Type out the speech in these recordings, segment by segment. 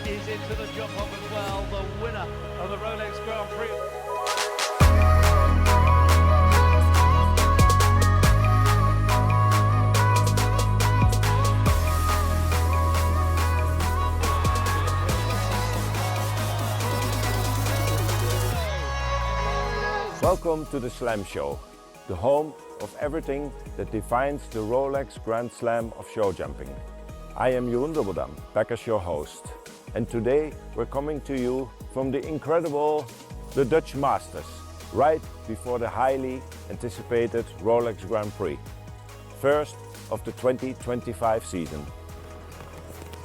is into the jump-off as well, the winner of the Rolex Grand Prix. Welcome to the Slam Show, the home of everything that defines the Rolex Grand Slam of show jumping. I am Jeroen Dubbeldam, back as your host. And today we're coming to you from the incredible, the Dutch Masters, right before the highly anticipated Rolex Grand Prix, first of the 2025 season.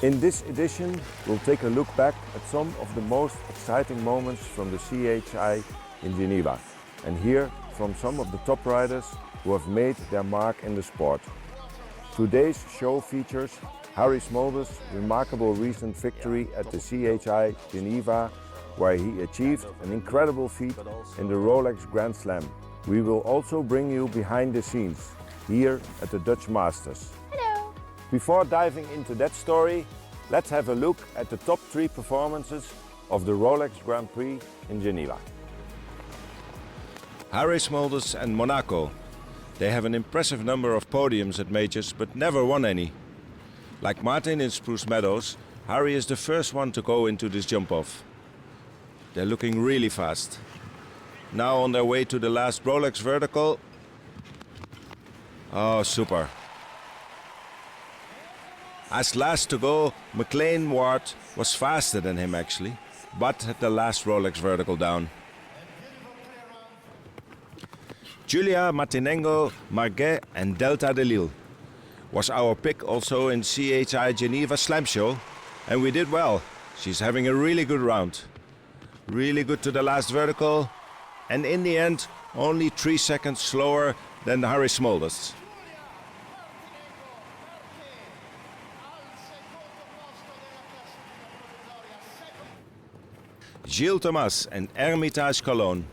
In this edition, we'll take a look back at some of the most exciting moments from the CHI in Geneva, and hear from some of the top riders who have made their mark in the sport. Today's show features Harrie Smolders' remarkable recent victory at the CHI Geneva, where he achieved an incredible feat in the Rolex Grand Slam. We will also bring you behind the scenes here at the Dutch Masters. Hello! Before diving into that story, let's have a look at the top 3 performances of the Rolex Grand Prix in Geneva. Harrie Smolders and Monaco. They have an impressive number of podiums at majors, but never won any. Like Martin in Spruce Meadows, Harrie is the first one to go into this jump-off. They're looking really fast. Now on their way to the last Rolex vertical. Oh, super. As last to go, McLean Ward was faster than him actually, but had the last Rolex vertical down. Julia Martinengo, Marguet and Delta de Lille was our pick also in CHI Geneva Slam Show, and we did well. She's having a really good round. Really good to the last vertical, and in the end only 3 seconds slower than Harrie Smolders. Gilles Thomas and Hermitage Cologne.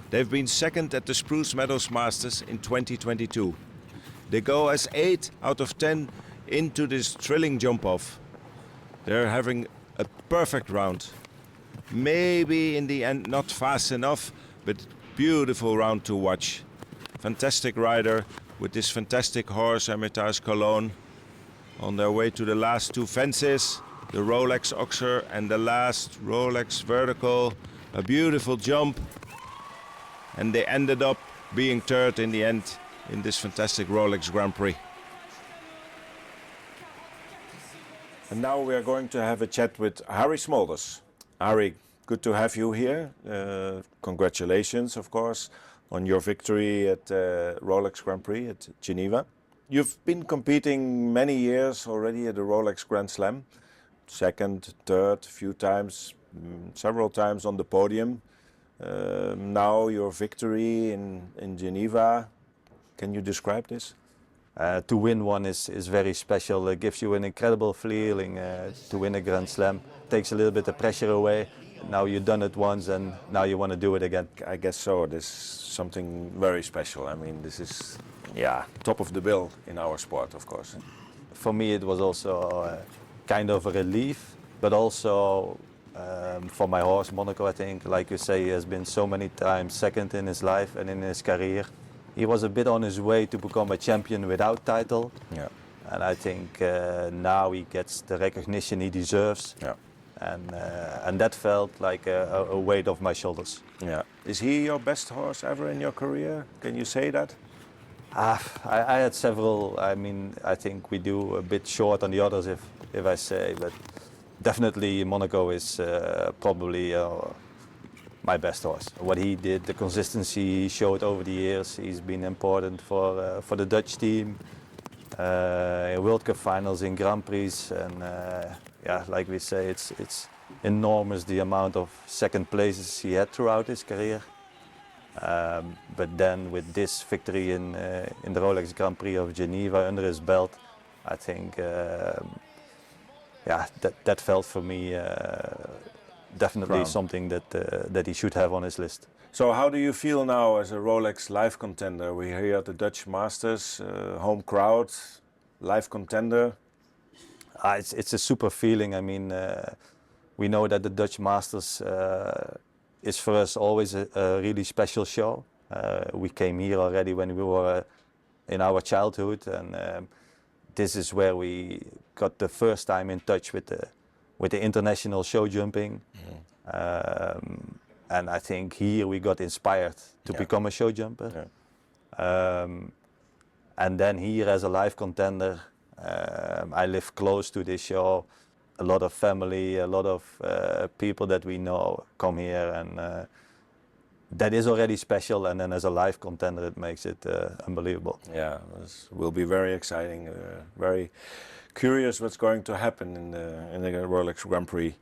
They've been second at the Spruce Meadows Masters in 2022. They go as 8 out of 10 into this thrilling jump-off. They're having a perfect round. Maybe in the end not fast enough, but beautiful round to watch. Fantastic rider with this fantastic horse, Hermitage Cologne. On their way to the last 2 fences, the Rolex Oxer and the last Rolex vertical. A beautiful jump. And they ended up being third in the end in this fantastic Rolex Grand Prix. And now we are going to have a chat with Harrie Smolders. Harrie, good to have you here. Congratulations, of course, on your victory at Rolex Grand Prix at Geneva. You've been competing many years already at the Rolex Grand Slam. Second, third, few times, several times on the podium. Now your victory in Geneva, can you describe this? To win one is very special. It gives you an incredible feeling to win a Grand Slam. Takes a little bit of pressure away. Now you've done it once and now you want to do it again. I guess so. This is something very special. I mean, this is top of the bill in our sport, of course. For me it was also kind of a relief, but also for my horse Monaco, I think, like you say, he has been so many times second in his life and in his career. He was a bit on his way to become a champion without title. Yeah. And I think now he gets the recognition he deserves. Yeah. And that felt like a weight off my shoulders. Yeah. Is he your best horse ever in your career? Can you say that? I had several. I mean, I think we do a bit short on the others if I say, but definitely Monaco is probably my best horse. What he did, the consistency he showed over the years, he's been important for the Dutch team. In World Cup finals, in Grand Prix, and like we say, it's enormous the amount of second places he had throughout his career. But then with this victory in the Rolex Grand Prix of Geneva under his belt, I think that felt for me definitely Crown. something that he should have on his list. So how do you feel now as a Rolex live contender? We're here at the Dutch Masters, home crowd, live contender. It's a super feeling. I mean, we know that the Dutch Masters is for us always a really special show. We came here already when we were in our childhood, and this is where we got the first time in touch with the international show jumping. And I think here we got inspired to become a show jumper. And then here as a live contender, I live close to this show. A lot of family, a lot of people that we know come here, and that is already special. And then as a live contender, it makes it unbelievable. Yeah, this will be very exciting. Very curious what's going to happen in the Rolex Grand Prix.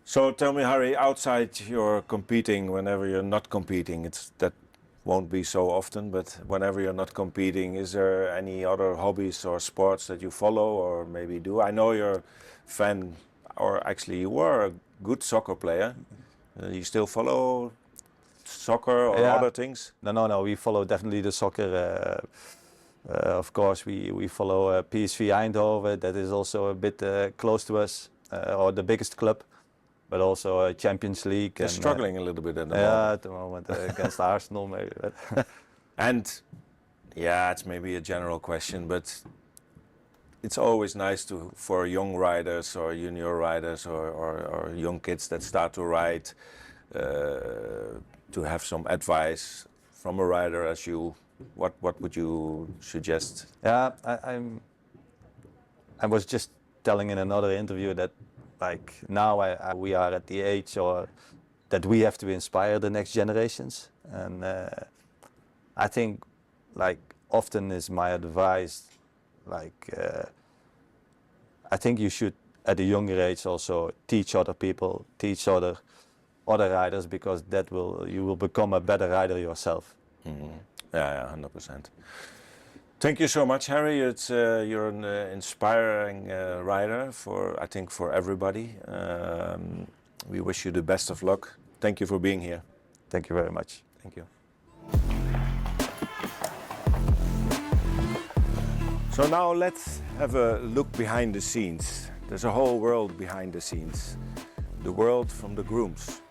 So tell me, Harrie, outside you're competing, whenever you're not competing, that won't be so often, but whenever you're not competing, is there any other hobbies or sports that you follow or maybe do? I know you're a fan, or actually you were a good soccer player. You still follow soccer or other things? No, we follow definitely the soccer. Of course, we follow PSV Eindhoven, that is also a bit close to us, or the biggest club. But also Champions League. They're struggling a little bit at the moment. Yeah, at the moment against Arsenal maybe. And yeah, it's maybe a general question, but it's always nice for young riders or junior riders or young kids that start to ride to have some advice from a rider as you. What would you suggest? Yeah, I was just telling in another interview that like now we are at the age or that we have to inspire the next generations, and I think like often is my advice like I think you should at a younger age also teach other people, teach other riders, because you will become a better rider yourself. Mm-hmm. Yeah, 100%. Thank you so much, Harrie. You're an inspiring rider I think for everybody. We wish you the best of luck. Thank you for being here. Thank you very much. Thank you. So now let's have a look behind the scenes. There's a whole world behind the scenes. The world from the grooms.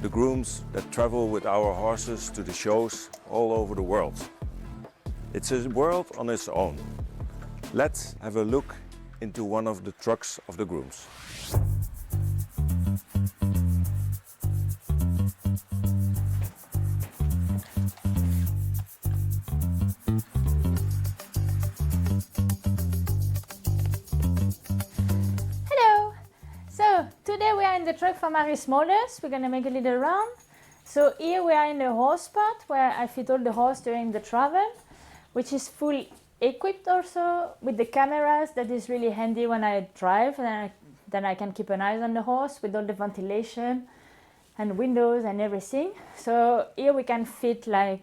The grooms that travel with our horses to the shows all over the world. It's a world on its own. Let's have a look into one of the trucks of the grooms. Hello! So today we are in the truck from Harrie Smolders. We're gonna make a little round. So here we are in the horse part where I fit all the horse during the travel, which is full equipped also with the cameras. That is really handy when I drive, and then I can keep an eye on the horse with all the ventilation and windows and everything. So here we can fit like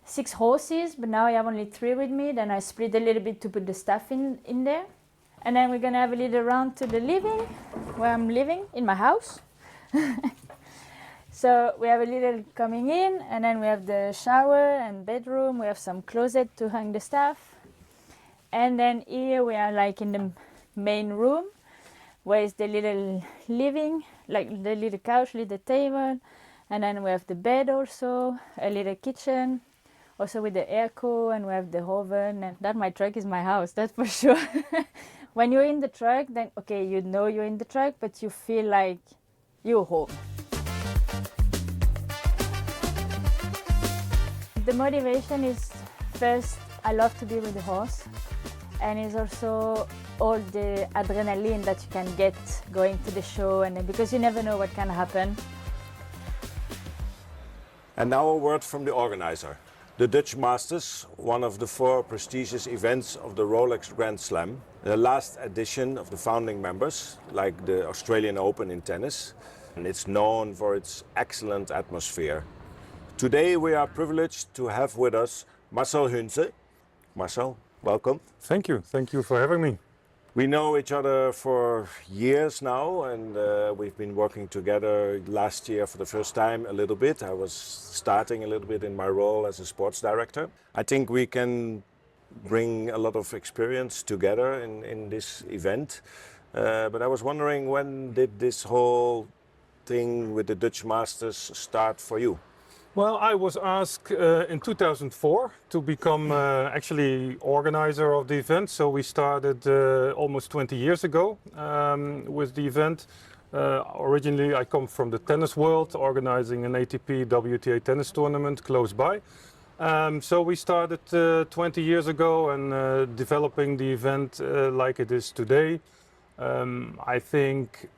6 horses, but now I have only 3 with me. Then I split a little bit to put the stuff in there. And then we're gonna have a little round to the living, where I'm living in my house. So we have a little coming in, and then we have the shower and bedroom. We have some closet to hang the stuff. And then here we are like in the main room, where is the little living, like the little couch, little table. And then we have the bed also, a little kitchen, also with the airco, and we have the oven. And that my truck is my house, that's for sure. When you're in the truck, then okay, you know you're in the truck, but you feel like you're home. The motivation is first, I love to be with the horse, and it's also all the adrenaline that you can get going to the show, and because you never know what can happen. And now a word from the organizer. The Dutch Masters, one of the 4 prestigious events of the Rolex Grand Slam, the last edition of the founding members, like the Australian Open in tennis, and it's known for its excellent atmosphere. Today we are privileged to have with us Marcel Hunze. Marcel, welcome. Thank you for having me. We know each other for years now, and we've been working together last year for the first time a little bit. I was starting a little bit in my role as a sports director. I think we can bring a lot of experience together in this event. But I was wondering, when did this whole thing with the Dutch Masters start for you? Well, I was asked in 2004 to become actually organizer of the event. So we started almost 20 years ago with the event. Originally, I come from the tennis world, organizing an ATP WTA tennis tournament close by. So we started 20 years ago and developing the event like it is today. I think,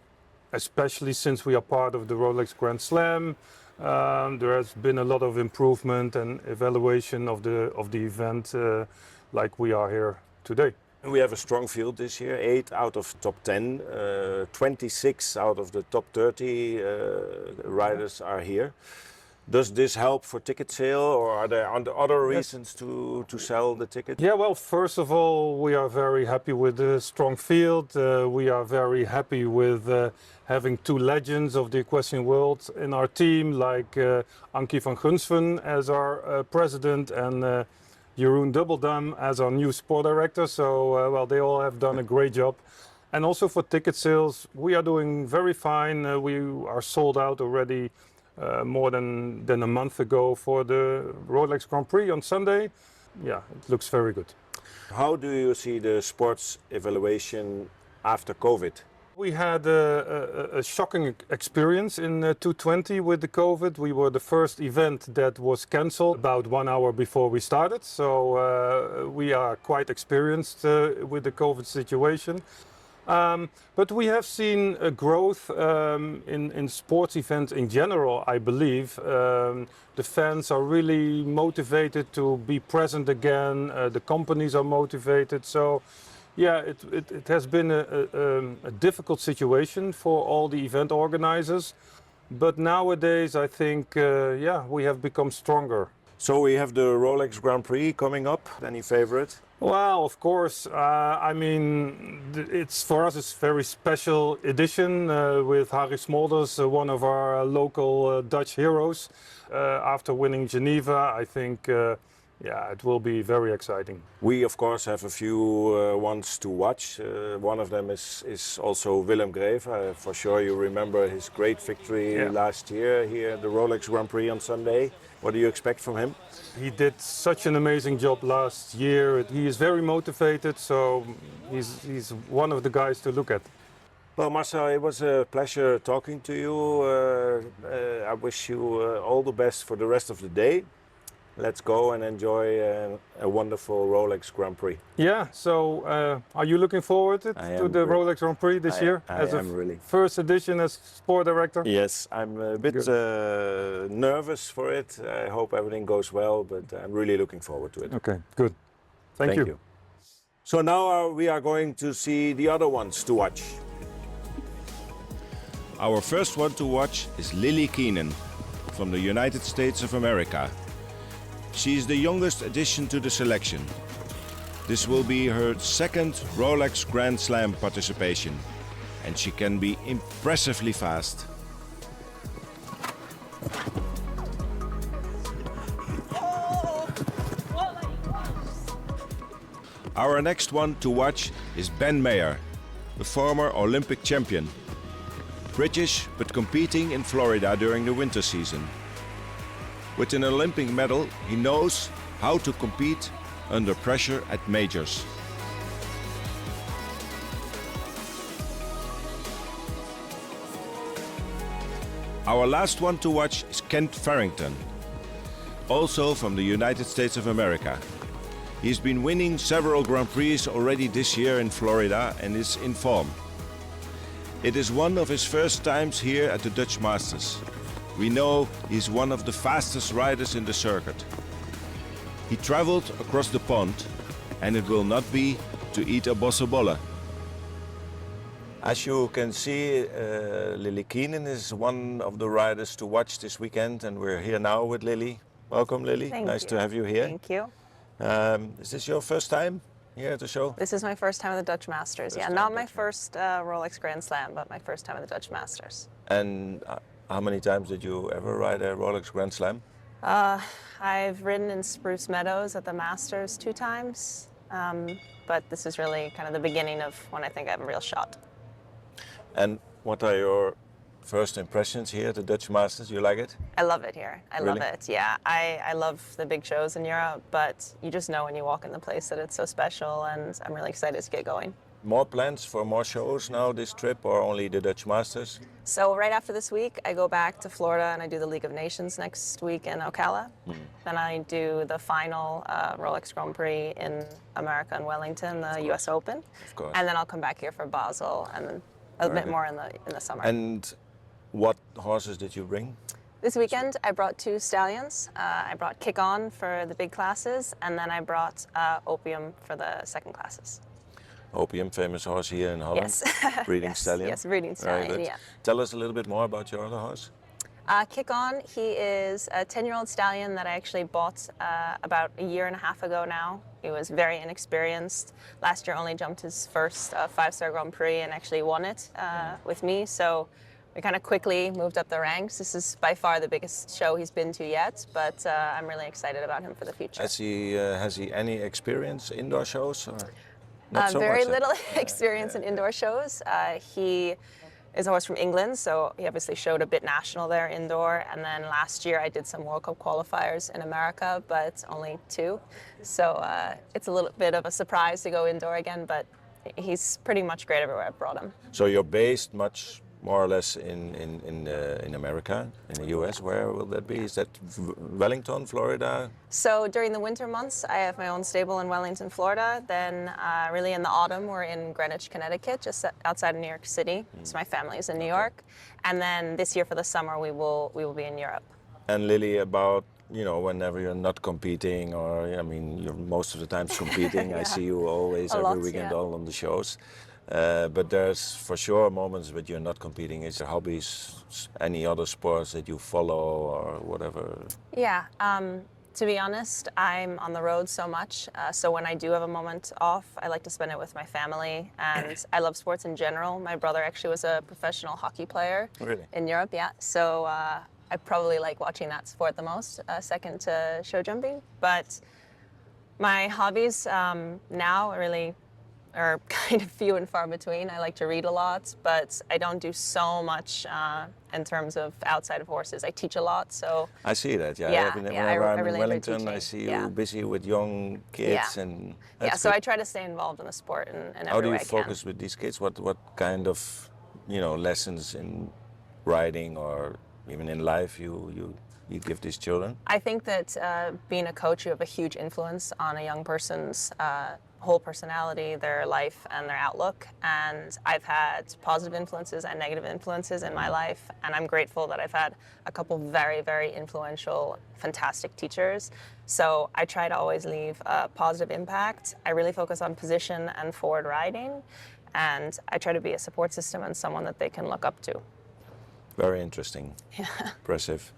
especially since we are part of the Rolex Grand Slam, there has been a lot of improvement and evaluation of the event like we are here today. We have a strong field this year, 8 out of top 10, 26 out of the top 30 riders are here. Does this help for ticket sale, or are there other reasons to sell the ticket? Yeah, well, first of all, we are very happy with the strong field. We are very happy with having 2 legends of the equestrian world in our team, like Ankie van Gunsven as our president and Jeroen Dubbeldam as our new sport director. So, well, they all have done a great job. And also for ticket sales, we are doing very fine. We are sold out already more than a month ago for the Rolex Grand Prix on Sunday. Yeah, it looks very good. How do you see the sports evaluation after COVID? We had a shocking experience in 2020 with the COVID. We were the first event that was cancelled about 1 hour before we started. So we are quite experienced with the COVID situation. But we have seen a growth in sports events in general, I believe. The fans are really motivated to be present again. The companies are motivated. So, yeah, it has been a difficult situation for all the event organizers. But nowadays, I think, yeah, we have become stronger. So we have the Rolex Grand Prix coming up. Any favorite? Well, of course. I mean, it's for us it's a very special edition with Harrie Smolders, one of our local Dutch heroes. After winning Geneva, I think, yeah, it will be very exciting. We, of course, have a few ones to watch. One of them is also Willem Greve. For sure, you remember his great victory last year here at the Rolex Grand Prix on Sunday. What do you expect from him? He did such an amazing job last year. He is very motivated, so he's one of the guys to look at. Well, Marcel, it was a pleasure talking to you. I wish you all the best for the rest of the day. Let's go and enjoy a wonderful Rolex Grand Prix. Yeah, so are you looking forward to the Rolex Grand Prix this year? I am really. First edition as sport director? Yes, I'm a bit nervous for it. I hope everything goes well, but I'm really looking forward to it. Okay, good. Thank you. So now we are going to see the other ones to watch. Our first one to watch is Lily Keenan from the United States of America. She is the youngest addition to the selection. This will be her second Rolex Grand Slam participation, and she can be impressively fast. Our next one to watch is Ben Mayer, the former Olympic champion. British, but competing in Florida during the winter season. With an Olympic medal, he knows how to compete under pressure at majors. Our last one to watch is Kent Farrington, also from the United States of America. He's been winning several Grand Prix already this year in Florida and is in form. It is one of his first times here at the Dutch Masters. We know he's one of the fastest riders in the circuit. He traveled across the pond, and it will not be to eat a bossenbolle. As you can see, Lily Keenan is one of the riders to watch this weekend, and we're here now with Lily. Welcome, Lily. Nice to have you here. Thank you. Is this your first time here at the show? This is my first time at the Dutch Masters. Yeah, not my first Rolex Grand Slam, but my first time at the Dutch Masters. And how many times did you ever ride a Rolex Grand Slam? I've ridden in Spruce Meadows at the Masters 2 times, but this is really kind of the beginning of when I think I have a real shot. And what are your first impressions here at the Dutch Masters? You like it? I love it here. I love Really? it. Yeah, I love the big shows in Europe, but you just know when you walk in the place that it's so special, and I'm really excited to get going. More plans for more shows now this trip, or only the Dutch Masters? So right after this week, I go back to Florida and I do the League of Nations next week in Ocala. Then I do the final Rolex Grand Prix in America in Wellington, the U.S. Open. Of course. And then I'll come back here for Basel, and then a bit more in the summer. And what horses did you bring? This weekend, I brought 2 stallions. I brought Kick On for the big classes, and then I brought Opium for the second classes. Opium, famous horse here in Holland. Yes. Breeding Yes, stallion. yes, breeding Very stallion, good. yeah. Tell us a little bit more about your other horse. Kick On, he is a 10-year-old stallion that I actually bought about a year and a half ago now. He was very inexperienced. Last year only jumped his first 5-star Grand Prix and actually won it with me. So we kind of quickly moved up the ranks. This is by far the biggest show he's been to yet, but I'm really excited about him for the future. Has he any experience indoor shows? Or not so Very much, little experience in indoor shows. He is a horse from England, so he obviously showed a bit national there indoor. And then last year I did some World Cup qualifiers in America, but only 2. So it's a little bit of a surprise to go indoor again, but he's pretty much great everywhere I've brought him. So you're based much more or less in America, in the US. Where will that be? Is that Wellington, Florida? So during the winter months, I have my own stable in Wellington, Florida. Then really in the autumn, we're in Greenwich, Connecticut, just outside of New York City. So my family is in New York. And then this year for the summer, we will be in Europe. And Lily, about, you know, whenever you're not competing, or I mean, you're most of the times competing. Yeah. I see you always, A every lot, weekend, yeah. all on the shows. But there's for sure moments when you're not competing. Is there hobbies, any other sports that you follow or whatever? Yeah, to be honest, I'm on the road so much. So when I do have a moment off, I like to spend it with my family. And I love sports in general. My brother actually was a professional hockey player Really? in Europe, yeah. So I probably like watching that sport the most, second to show jumping. But my hobbies now really are kind of few and far between. I like to read a lot, but I don't do so much in terms of outside of horses. I teach a lot, so I see that, yeah. Yeah, Whenever yeah, I I'm in really enjoy Wellington, I teaching, see you yeah. busy with young kids, Yeah. and yeah. that's So good. I try to stay involved in the sport in every How do way you I can. focus with these kids? What kind of, you know, lessons in riding or even in life you give these children? I think that being a coach, you have a huge influence on a young person's whole personality, their life, and their outlook. And I've had positive influences and negative influences in my life, and I'm grateful that I've had a couple very, very influential, fantastic teachers. So I try to always leave a positive impact. I really focus on position and forward riding, and I try to be a support system and someone that they can look up to. Very interesting. Impressive.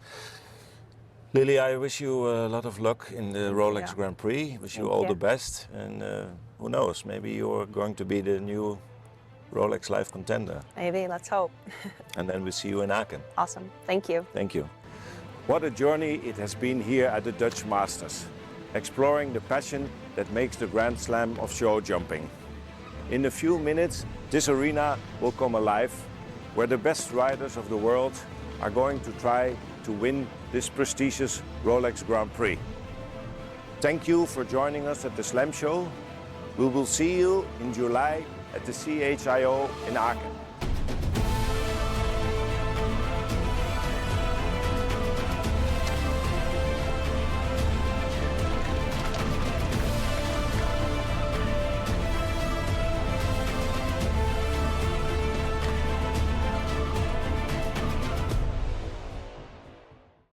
Lily, I wish you a lot of luck in the Rolex you. Grand Prix. Wish you Thank all you. the best. And who knows, maybe you're going to be the new Rolex Life contender. Maybe, let's hope. And then we'll see you in Aachen. Awesome, thank you. Thank you. What a journey it has been here at the Dutch Masters, exploring the passion that makes the Grand Slam of show jumping. In a few minutes, this arena will come alive, where the best riders of the world are going to try to win this prestigious Rolex Grand Prix. Thank you for joining us at the Slam Show. We will see you in July at the CHIO in Aachen.